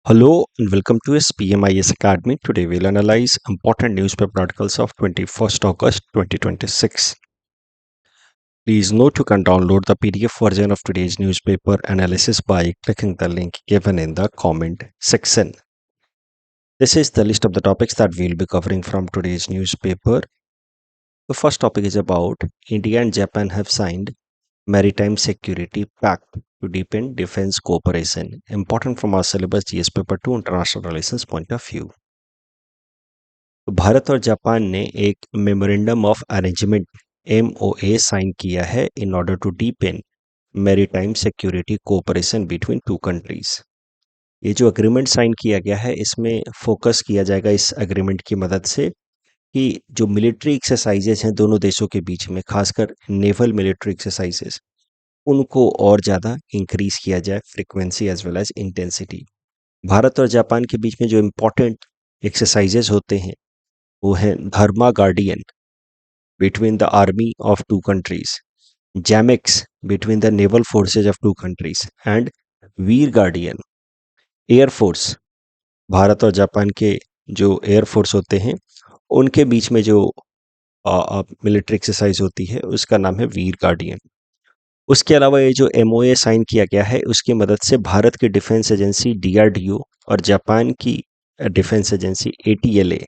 Hello and welcome to SPMIS Academy. Today we'll analyze important newspaper articles of 21st August 2026. Please note you can download the PDF version of today's newspaper analysis by clicking the link given in the comment section. This is the list of the topics that we'll be covering from today's newspaper. The first topic is about India and Japan have signed Maritime Security Pact to deepen defense cooperation. Important from our syllabus GS paper 2 international relations point of view. Bharat और Japan ने एक memorandum of arrangement MOA sign किया है in order to deepen maritime security cooperation between two countries. ये जो agreement sign किया गया है इसमें फोकस किया जाएगा इस अग्रीमेंट की मदद से कि जो मिलिट्री एक्सरसाइजेज हैं दोनों देशों के बीच में, खासकर नेवल मिलिट्री एक्सरसाइजेज, उनको और ज़्यादा इंक्रीज किया जाए, frequency as well as intensity. Bharat और जापान के बीच में जो इम्पोर्टेंट एक्सरसाइजेज होते हैं वो है धर्मा guardian between the army of two countries, JAMEX between the naval forces of two countries, and Veer guardian air force, Bharat और जापान के जो एयर फोर्स होते हैं उनके बीच में जो मिलिट्री एक्सरसाइज होती है उसका नाम है वीर गार्डियन। उसके अलावा ये जो MOA साइन किया गया है उसकी मदद से भारत की डिफेंस एजेंसी DRDO और जापान की डिफेंस एजेंसी ATLA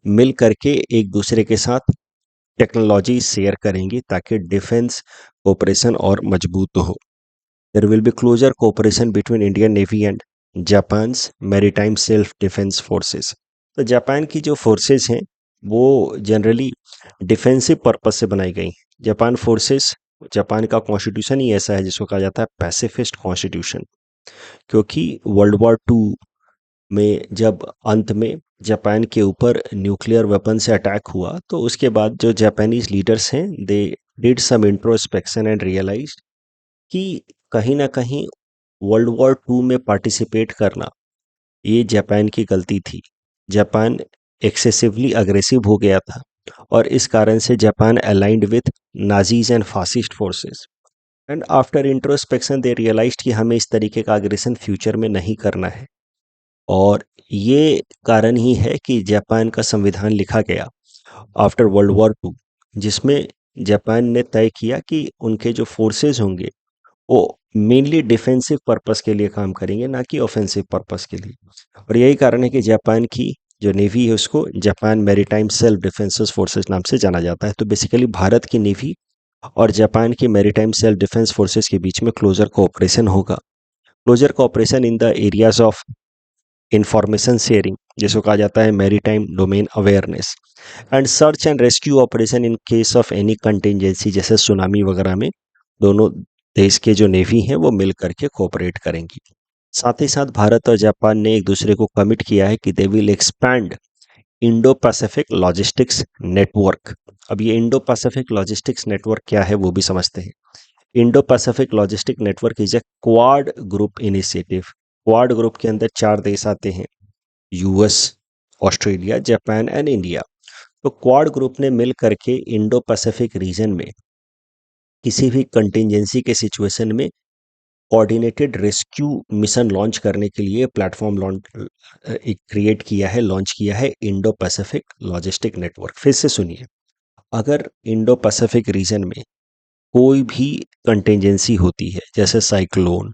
मिल करके एक दूसरे के साथ टेक्नोलॉजी शेयर करेंगी ताकि डिफेंस कोऑपरेशन और मजबूत हो। There will be closer cooperation between Indian navy and Japan's maritime self defence forces. तो जापान की जो फोर्सेस हैं वो जनरली डिफेंसिव पर्पस से बनाई गई। जापान फोर्सेस, जापान का कॉन्स्टिट्यूशन ही ऐसा है जिसको कहा जाता है पैसिफिस्ट कॉन्स्टिट्यूशन, क्योंकि वर्ल्ड वॉर 2 में जब अंत में जापान के ऊपर न्यूक्लियर वेपन से अटैक हुआ तो उसके बाद जो जापानीज लीडर्स हैं they did some introspection and realised कि कहीं ना कहीं वर्ल्ड वॉर 2 में पार्टिसिपेट करना ये जापान की गलती थी। जापान एक्सेसिवली अग्रेसिव हो गया था और इस कारण से Japan aligned with Nazis and fascist forces, and after introspection they realised कि हमें इस तरीके का अग्रेशन फ्यूचर में नहीं करना है। और ये कारण ही है कि जापान का संविधान लिखा गया आफ्टर वर्ल्ड वॉर 2, जिसमें जापान ने तय किया कि उनके जो फोर्सेस होंगे वो मेनली डिफेंसिव पर्पस के लिए काम करेंगे, ना कि ऑफेंसिव पर्पस के लिए। और यही कारण है कि जापान की जो नेवी है उसको Japan maritime self defence forces नाम से जाना जाता है। तो बेसिकली भारत की नेवी और जापान की मैरीटाइम सेल्फ डिफेंस फोर्सेस के बीच में क्लोजर कोऑपरेशन होगा। Closer cooperation in the areas of information sharing, जिसको कहा जाता है maritime domain awareness, and search and rescue operation in case of any contingency, जैसे सुनामी वगैरह में दोनों देश के जो नेवी हैं वो मिल करके कोऑपरेट करेंगी। साथ ही साथ भारत और जापान ने एक दूसरे को कमिट किया है कि they will expand Indo Pacific logistics network. अब ये इंडो पैसिफिक लॉजिस्टिक्स नेटवर्क क्या है वो भी समझते हैं। Indo Pacific logistic network is a quad group initiative. Quad group के अंदर 4 देश आते हैं, US, Australia, Japan and India. तो क्वाड ग्रुप ने मिल करके इंडो पैसिफिक रीजन में किसी भी कंटिजेंसी के सिचुएशन में कोऑर्डिनेटेड रेस्क्यू मिशन लॉन्च करने के लिए प्लेटफॉर्म लॉन्च क्रिएट किया है, लॉन्च किया है इंडो पैसिफिक लॉजिस्टिक नेटवर्क। फिर से सुनिए, अगर इंडो पैसिफिक रीजन में कोई भी कंटिजेंसी होती है, जैसे साइक्लोन,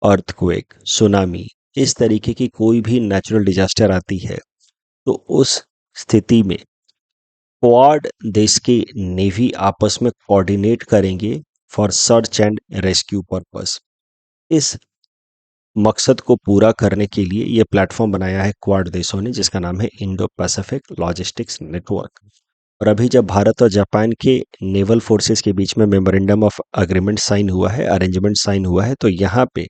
अर्थक्वेक, सुनामी, इस तरीके की कोई भी नेचुरल डिजास्टर आती है, तो उस स्थिति में क्वाड देश के नेवी आपस में कोऑर्डिनेट करेंगे for search and rescue purpose. इस मकसद को पूरा करने के लिए ये प्लेटफॉर्म बनाया है क्वाड देशों ने, जिसका नाम है इंडो पैसिफिक लॉजिस्टिक्स नेटवर्क। और अभी जब भारत और जापान के नेवल फोर्सेस के बीच में मेमोरेंडम ऑफ अग्रीमेंट साइन हुआ है, अरेंजमेंट साइन हुआ है, तो यहाँ पे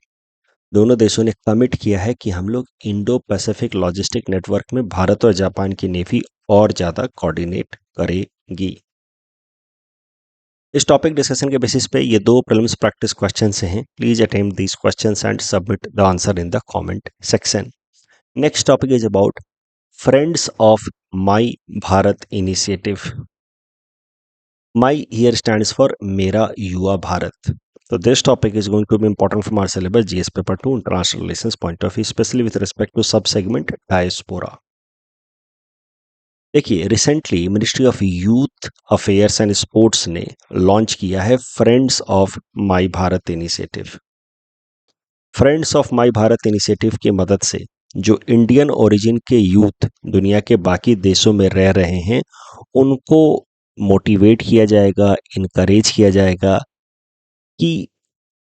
दोनों देशों ने कमिट किया है कि हम लोग इंडो पैसिफिक लॉजिस्टिक नेटवर्क में भारत और जापान की नेवी और ज़्यादा कोऑर्डिनेट करेगी। इस टॉपिक डिस्कशन के बेसिस पे ये 2 प्रीलिम्स प्रैक्टिस क्वेश्चंस हैं। Please attempt these questions and submit the answer in the comment section. Next topic is about friends of my Bharat initiative. My here stands for मेरा युवा Bharat. So this topic is going to be important from our syllabus GS paper 2 international relations point of view, especially with respect to sub-segment diaspora. देखिए, recently ministry of youth affairs and sports ने launch किया है friends of my Bharat initiative. Friends of my Bharat initiative की मदद से जो Indian origin के youth दुनिया के बाकी देशों में रह रहे हैं उनको मोटिवेट किया जाएगा, इनकरेज किया जाएगा कि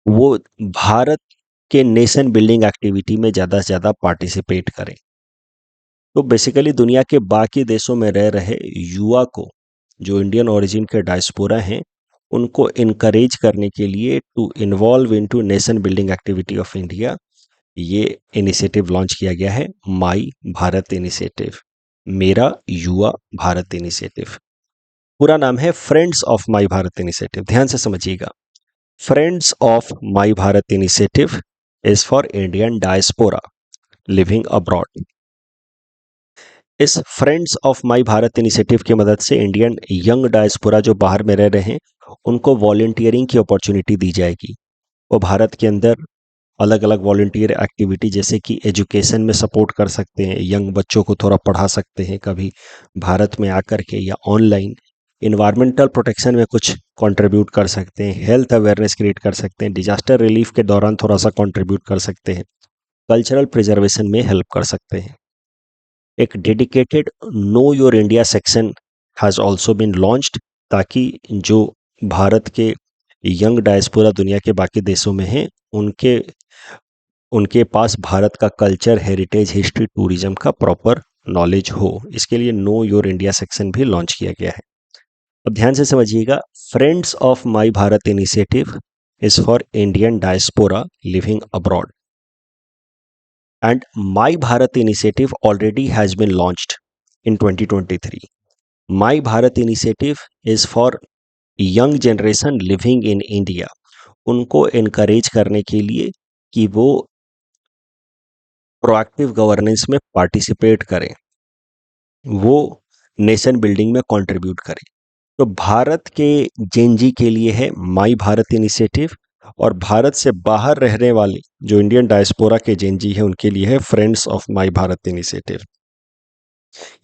वो भारत के नेशन बिल्डिंग एक्टिविटी में ज़्यादा से ज़्यादा पार्टिसिपेट करें। तो बेसिकली दुनिया के बाकी देशों में रह रहे युवा को, जो इंडियन ओरिजिन के डायस्पोरा हैं, उनको इनकरेज करने के लिए to involve into nation building activity of India ये इनिशिएटिव लॉन्च किया गया है, माई भारत इनिशिएटिव, मेरा युवा भारत इनिशिएटिव। पूरा नाम है friends of my Bharat initiative. ध्यान से समझिएगा, friends of my Bharat initiative is for Indian diaspora living abroad. इस friends of my Bharat initiative की मदद से इंडियन यंग डायस्पोरा जो बाहर में रह रहे हैं उनको वॉलंटियरिंग की अपॉर्चुनिटी दी जाएगी। वो भारत के अंदर अलग अलग वॉलंटियर एक्टिविटी जैसे कि एजुकेशन में सपोर्ट कर सकते हैं, यंग बच्चों को थोड़ा पढ़ा सकते हैं कभी भारत में आकर के, या ऑनलाइन इन्वायरमेंटल प्रोटेक्शन में कुछ कंट्रीब्यूट कर सकते हैं, हेल्थ अवेयरनेस क्रिएट कर सकते हैं, डिजास्टर रिलीफ के दौरान थोड़ा सा कंट्रीब्यूट कर सकते हैं, कल्चरल प्रिजर्वेशन में हेल्प कर सकते हैं। एक dedicated know your India section has also been launched ताकि जो भारत के यंग डायस्पोरा दुनिया के बाकी देशों में हैं उनके पास भारत का कल्चर, हेरिटेज, हिस्ट्री, टूरिज्म का प्रॉपर नॉलेज हो। इसके लिए नो योर इंडिया सेक्शन भी लॉन्च किया गया है। अब ध्यान से समझिएगा, friends of my Bharat initiative is for Indian diaspora living abroad and My Bharat initiative already has been launched in 2023. My Bharat initiative is for young generation living in India. उनको encourage करने के लिए कि वो प्रोएक्टिव गवर्नेंस में participate करें, वो nation building में कंट्रीब्यूट करें। तो भारत के जेनजी के लिए है माई भारत इनिशिएटिव, और भारत से बाहर रहने वाले जो इंडियन डायस्पोरा के जेनजी है उनके लिए है friends of my Bharat initiative.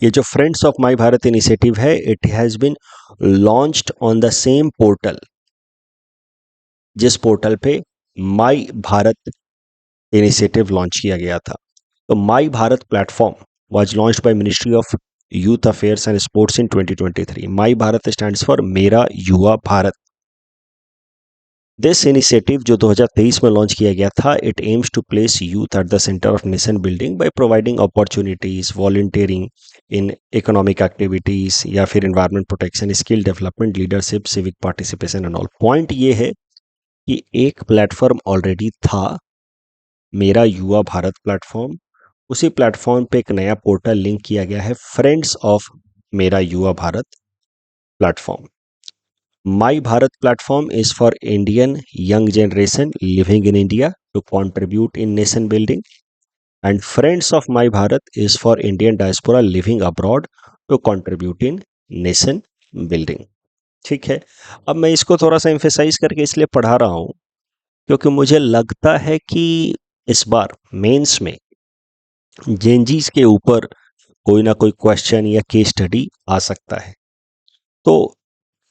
ये जो friends of my Bharat initiative है, it has been launched on the same portal जिस पोर्टल पे माई भारत इनिशिएटिव लॉन्च किया गया था। तो my Bharat platform was launched by ministry of youth affairs and sports in 2023. My Bharat stands for मेरा युवा Bharat. This initiative जो 2023 में लॉन्च किया गया था, it aims to place youth at the centre of nation building by providing opportunities, volunteering in economic activities या फिर environment protection, skill development, leadership, civic participation and all. Point ये है कि एक प्लेटफॉर्म ऑलरेडी था, मेरा युवा भारत प्लेटफॉर्म, उसी प्लेटफॉर्म पे एक नया पोर्टल लिंक किया गया है, फ्रेंड्स ऑफ मेरा युवा Bharat platform. My Bharat platform is for Indian young generation living in India to contribute in nation building, and Friends of My Bharat is for Indian diaspora living abroad to contribute in nation building. ठीक है, अब मैं इसको थोड़ा सा emphasise करके इसलिए पढ़ा रहा हूँ क्योंकि मुझे लगता है कि इस बार मेंस में जेनजीज के ऊपर कोई ना कोई क्वेश्चन या केस स्टडी आ सकता है। तो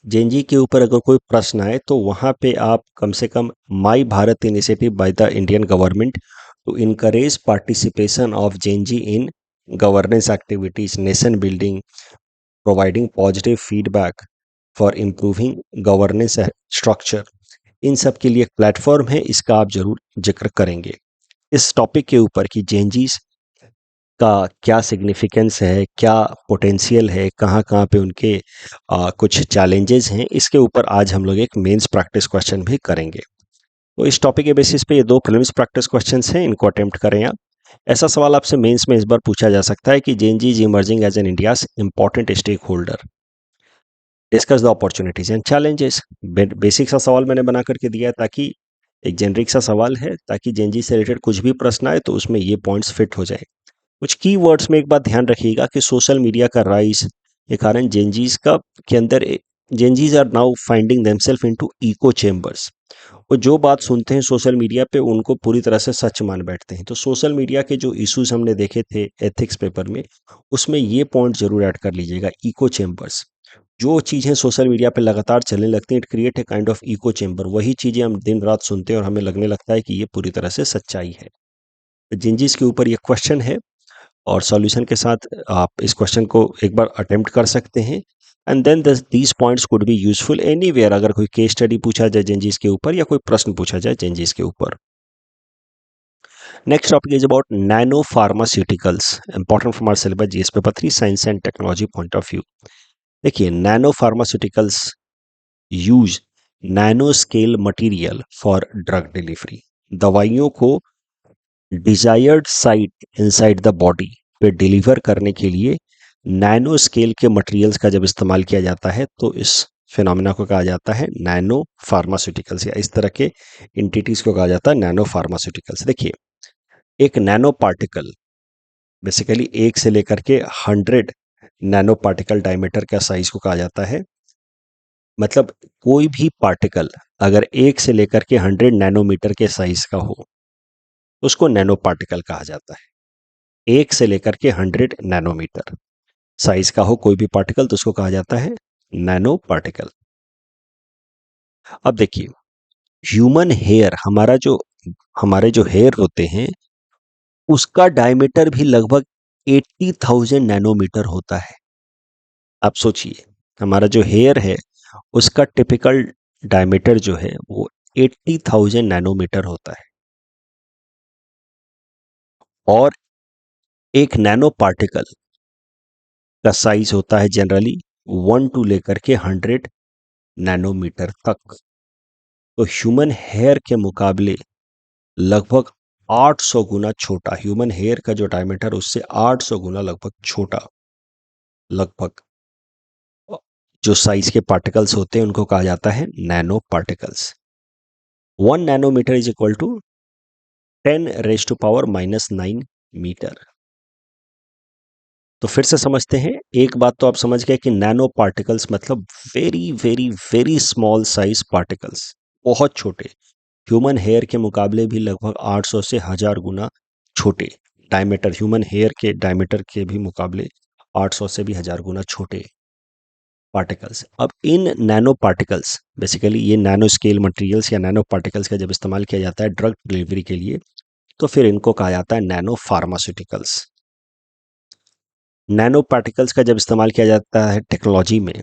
जेनजी के ऊपर अगर कोई प्रश्न आए तो वहाँ पे आप कम से कम my Bharat initiative by the Indian government to encourage participation of gen z in governance activities, nation building, providing positive feedback for improving governance structure, इन सब के लिए एक प्लेटफॉर्म है, इसका आप जरूर जिक्र करेंगे। इस टॉपिक के ऊपर कि जेनजीज का क्या सिग्निफिकेंस है, क्या पोटेंशियल है, कहाँ कहाँ पे उनके कुछ चैलेंजेस हैं, इसके ऊपर आज हम लोग एक मेंस प्रैक्टिस क्वेश्चन भी करेंगे। तो इस टॉपिक के बेसिस पे ये दो प्रीलिम्स प्रैक्टिस क्वेश्चंस हैं, इनको अटेम्प्ट करें आप। ऐसा सवाल आपसे मेंस में इस बार पूछा जा सकता है कि Gen Z is emerging as an India's important stakeholder, discuss the opportunities and challenges. Basic सा सवाल मैंने बना करके दिया है ताकि एक जेनरिक सा सवाल है, ताकि जेएनजी से रिलेटेड कुछ भी प्रश्न आए तो उसमें ये पॉइंट्स फिट हो जाए। कुछ की वर्ड्स में एक बात ध्यान रखिएगा कि सोशल मीडिया का राइज के कारण जेनजीज का के अंदर Gen Zs are now finding themself into echo chambers. वो जो बात सुनते हैं सोशल मीडिया पे उनको पूरी तरह से सच मान बैठते हैं। तो सोशल मीडिया के जो इश्यूज हमने देखे थे एथिक्स पेपर में, उसमें ये पॉइंट जरूर ऐड कर लीजिएगा, इको चेम्बर्स। जो चीज़ें सोशल मीडिया पे लगातार चलने लगती हैं, it create a kind of eco chamber. वही चीज़ें हम दिन रात सुनते हैं और हमें लगने लगता है कि ये पूरी तरह से सच्चाई है। तो जिंजीज के ऊपर ये क्वेश्चन है और सॉल्यूशन के साथ आप इस क्वेश्चन को एक बार अटेम्प्ट कर सकते हैं। And then these points could be useful anywhere, अगर कोई केस स्टडी पूछा जाए जेंजीज के ऊपर या कोई प्रश्न पूछा जाए जेंजीज के ऊपर। Next topic is about nano pharmaceuticals, important from our syllabus GS paper 3 science and technology point of view. देखिए, nano pharmaceuticals use nano scale material for drug delivery. दवाइयों को desired site inside the body पे deliver करने के लिए nano scale के materials का जब इस्तेमाल किया जाता है तो इस फिनोमिना को कहा जाता है नैनो फार्मास्यूटिकल्स, या इस तरह के इंटिटीज को कहा जाता है नैनो फार्मास्यूटिकल्स। देखिए, एक नैनो पार्टिकल बेसिकली 1 से लेकर के 100 नैनो पार्टिकल डायमीटर का साइज को कहा जाता है। मतलब कोई भी पार्टिकल अगर 1 से लेकर के 100 नैनोमीटर के साइज का हो, उसको नैनो पार्टिकल कहा जाता है। 1 से लेकर के 100 नैनोमीटर साइज का हो कोई भी पार्टिकल तो उसको कहा जाता है नैनो पार्टिकल। अब देखिए, ह्यूमन हेयर, हमारे जो हेयर होते हैं उसका डायमीटर भी लगभग 80,000 नैनोमीटर होता है। आप सोचिए, हमारा जो हेयर है उसका टिपिकल डायमीटर जो है वो 80,000 नैनोमीटर होता है। और एक नैनो पार्टिकल का साइज होता है जनरली 1 टू लेकर के 100 नैनोमीटर तक। तो ह्यूमन हेयर के मुकाबले लगभग 800 गुना छोटा, ह्यूमन हेयर का जो डायमीटर उससे 800 गुना लगभग छोटा, लगभग जो साइज के पार्टिकल्स होते हैं उनको कहा जाता है nano particles. 1 nanometre is equal to 10⁻⁻⁹ metre. तो फिर से समझते हैं, एक बात तो आप समझ गए कि नैनो पार्टिकल्स मतलब very very very small size particles, बहुत छोटे, ह्यूमन हेयर के मुकाबले भी लगभग 800 से 1000 गुना छोटे डायमीटर, ह्यूमन हेयर के डायमीटर के भी मुकाबले 800 से भी 1000 गुना छोटे पार्टिकल्स। अब इन नैनो पार्टिकल्स, बेसिकली ये नैनो स्केल मटेरियल्स या नैनो पार्टिकल्स का जब इस्तेमाल किया जाता है ड्रग डिलीवरी के लिए, तो फिर इनको कहा जाता है नैनो फार्मास्यूटिकल्स। नैनो पार्टिकल्स का जब इस्तेमाल किया जाता है टेक्नोलॉजी में,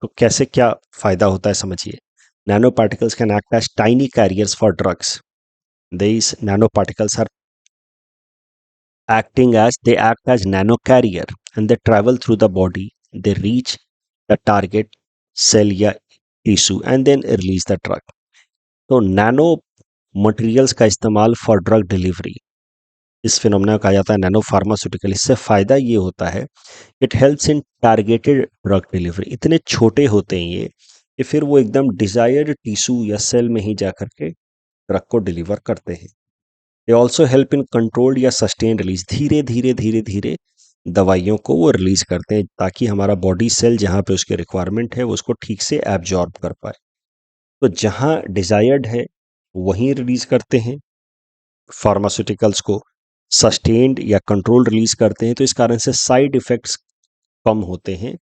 तो कैसे क्या फायदा होता है समझिए। Nano particles can act as tiny carriers for drugs. These nanoparticles are they act as nano carrier and they travel through the body. They reach the target cell या tissue and then release the drug. तो nano materials का इस्तेमाल for drug delivery, इस phenomena कहा जाता है nano pharmaceutical. इससे फायदा ये होता है, it helps in targeted drug delivery. इतने छोटे होते हैं ये कि फिर वो एकदम डिजायर्ड टिश्यू या सेल में ही जाकर के ड्रग को डिलीवर करते हैं। They also help in controlled या सस्टेन रिलीज, धीरे धीरे धीरे धीरे दवाइयों को वो रिलीज करते हैं ताकि हमारा बॉडी सेल जहाँ पे उसके रिक्वायरमेंट है वो उसको ठीक से एब्जॉर्ब कर पाए। तो जहाँ डिजायर्ड है वहीं रिलीज करते हैं फार्मास्यूटिकल्स को, सस्टेन्ड या कंट्रोल रिलीज करते हैं। तो इस कारण से साइड इफेक्ट्स कम होते हैं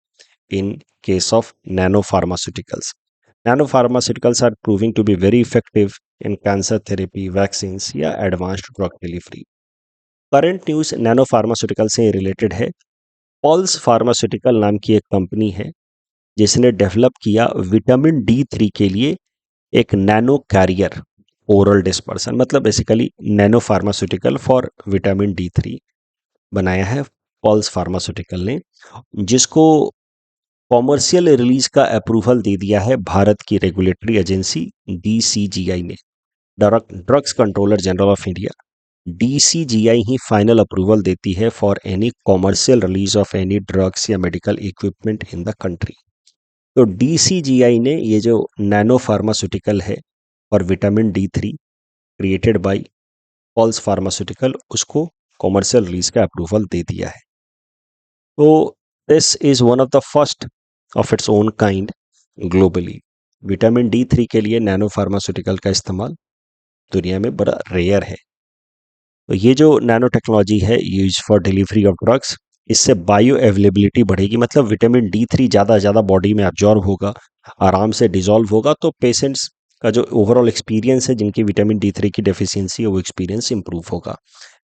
in case of nano pharmaceuticals. Nano pharmaceuticals are proving to be very effective in cancer therapy, vaccines या advanced drug delivery. Current news nano pharmaceutical से रिलेटेड है। पल्स फार्मास्यूटिकल नाम की एक कंपनी है जिसने डेवलप किया विटामिन D3 के लिए एक नैनो कैरियर ओरल डिस्पर्सन, मतलब basically nano pharmaceutical for vitamin D3 बनाया है पल्स फार्मास्यूटिकल ने, जिसको कॉमर्शियल रिलीज का अप्रूवल दे दिया है भारत की रेगुलेटरी एजेंसी DCGI ने, drugs controller general of India. DCGI ही फाइनल अप्रूवल देती है for any commercial release of any drugs या medical equipment in the country. तो DCGI ने ये जो नैनो फार्मास्यूटिकल है और vitamin D3 created by pulse pharmaceutical, उसको कॉमर्शियल रिलीज का अप्रूवल दे दिया है। तो this is one of the first of its own kind globally. Vitamin D3 के लिए नैनो फार्मास्यूटिकल का इस्तेमाल दुनिया में बड़ा रेयर है। तो ये जो नैनो टेक्नोलॉजी है use for delivery of drugs, इससे बायो अवेलेबिलिटी बढ़ेगी, मतलब विटामिन D3 ज़्यादा बॉडी में एब्जॉर्ब होगा, आराम से डिजॉल्व होगा, तो पेशेंट्स का जो ओवरऑल एक्सपीरियंस है जिनकी विटामिन D3 की डेफिशिएंसी है वो एक्सपीरियंस इंप्रूव होगा।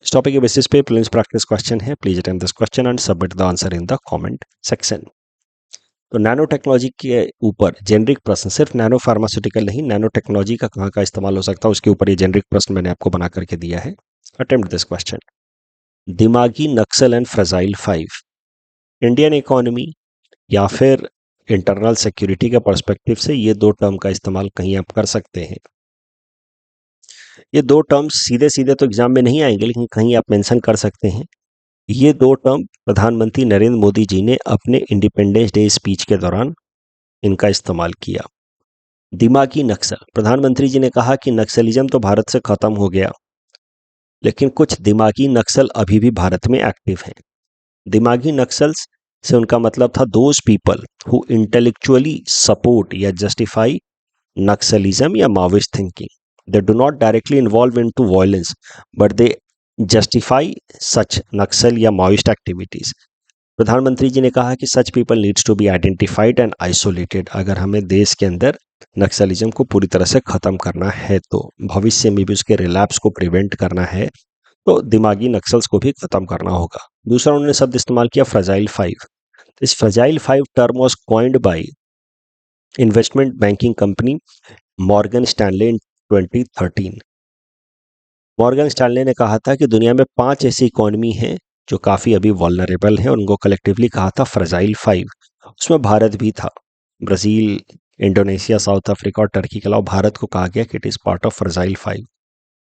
इस टॉपिक के बेसिस पे प्रीलिम्स प्रैक्टिस क्वेश्चन है, please attempt this question and submit the answer in the comment section. तो नैनो टेक्नोलॉजी के ऊपर जेनरिक प्रश्न, सिर्फ नैनो फार्मास्यूटिकल नहीं, नैनो टेक्नोलॉजी का कहाँ इस्तेमाल हो सकता है उसके ऊपर ये जेनरिक प्रश्न मैंने आपको बना करके दिया है। Attempt this question. दिमागी नक्सल एंड फ्रजाइल 5, इंडियन इकोनॉमी या फिर इंटरनल सिक्योरिटी के पर्सपेक्टिव से ये दो टर्म का इस्तेमाल कहीं आप कर सकते हैं। ये दो टर्म्स सीधे सीधे तो एग्जाम में नहीं आएंगे, लेकिन कहीं आप मेंशन कर सकते हैं। ये दो टर्म प्रधानमंत्री नरेंद्र मोदी जी ने अपने इंडिपेंडेंस डे स्पीच के दौरान इनका इस्तेमाल किया। दिमागी नक्सल, प्रधानमंत्री जी ने कहा कि नक्सलिज्म तो भारत से खत्म हो गया, लेकिन कुछ दिमागी नक्सल अभी भी भारत में एक्टिव हैं। दिमागी नक्सल्स से उनका मतलब था those people who intellectually support या जस्टिफाई नक्सलिज्म या Maoist thinking. They do not directly involve in to violence, but they justify such Naxal या माओइस्ट एक्टिविटीज। प्रधानमंत्री जी ने कहा कि such people needs to be identified and isolated. अगर हमें देश के अंदर नक्सलिज्म को पूरी तरह से खत्म करना है, तो भविष्य में भी उसके रिलैप्स को प्रिवेंट करना है, तो दिमागी नक्सल्स को भी खत्म करना होगा। दूसरा उन्होंने शब्द इस्तेमाल किया फ्रजाइल 5। इस fragile 5 term was coined by investment banking company Morgan Stanley in 2013। Morgan Stanley ने कहा था कि दुनिया में 5 ऐसी इकोनॉमी हैं जो काफ़ी अभी वल्नरेबल हैं, उनको कलेक्टिवली कहा था फ्रजाइल 5। उसमें भारत भी था। ब्राज़ील, इंडोनेशिया, साउथ अफ्रीका और टर्की के अलावा भारत को कहा गया कि it is part of fragile 5।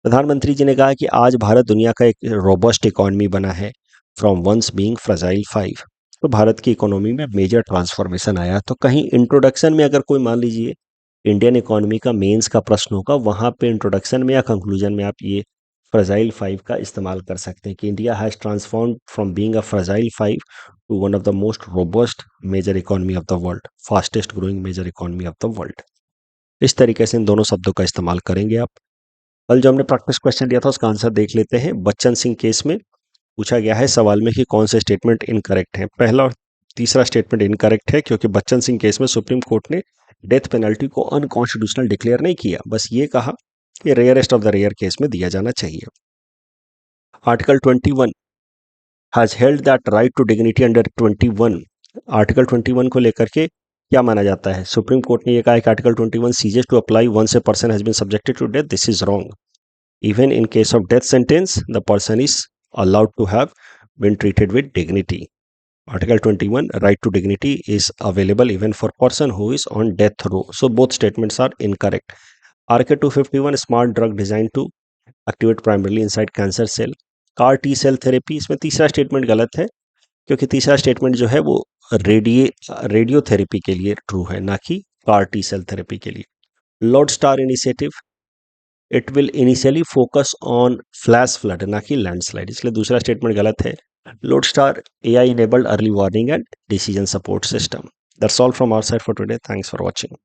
प्रधानमंत्री जी ने कहा कि आज भारत दुनिया का एक रोबस्ट इकोनॉमी बना है फ्रॉम वंस बीइंग फ्रजाइल 5। तो भारत की इकोनॉमी में मेजर ट्रांसफॉर्मेशन आया। तो कहीं इंट्रोडक्शन में अगर कोई मान लीजिए इंडियन इकोनॉमी का मेंस का प्रश्न होगा, वहाँ पे इंट्रोडक्शन में या कंक्लूजन में आप ये फ्रजाइल 5 का इस्तेमाल कर सकते हैं कि India has transformed from being a fragile 5 to one of the most robust major economy of the world, fastest growing major economy of the world. इस तरीके से इन दोनों शब्दों का इस्तेमाल करेंगे आप। कल जो हमने प्रैक्टिस क्वेश्चन दिया था उसका आंसर देख लेते हैं। बच्चन सिंह केस में पूछा गया है सवाल में कि कौन से स्टेटमेंट इनकरेक्ट हैं। पहला और तीसरा स्टेटमेंट इनकरेक्ट है, क्योंकि बच्चन सिंह केस में सुप्रीम कोर्ट ने डेथ पेनल्टी को अनकॉन्स्टिट्यूशनल डिक्लेयर नहीं किया, बस ये कहा कि rarest of the rare case में दिया जाना चाहिए। Article 21 has held that right to dignity under 21। Article 21 को लेकर के क्या माना जाता है? सुप्रीम कोर्ट ने यह कहा है कि article 21 ceases to apply once a person has been subjected to death. This is wrong. Even in case of death sentence, the person is allowed to have been treated with dignity. Article 21, right to dignity is available even for person who is on death row. So both statements are incorrect. RK 251, smart drug designed to activate primarily inside cancer cell. CAR T cell therapy, इसमें तीसरा statement गलत है, क्योंकि तीसरा statement जो है वो radiotherapy के लिए ट्रू है, ना कि CAR T cell थेरेपी के लिए। Lodestar initiative, it will initially focus on flash flood, ना कि लैंडस्लाइड, इसलिए दूसरा स्टेटमेंट गलत है। Lodestar AI enabled early warning and decision support system. That's all from our side for today. Thanks for watching.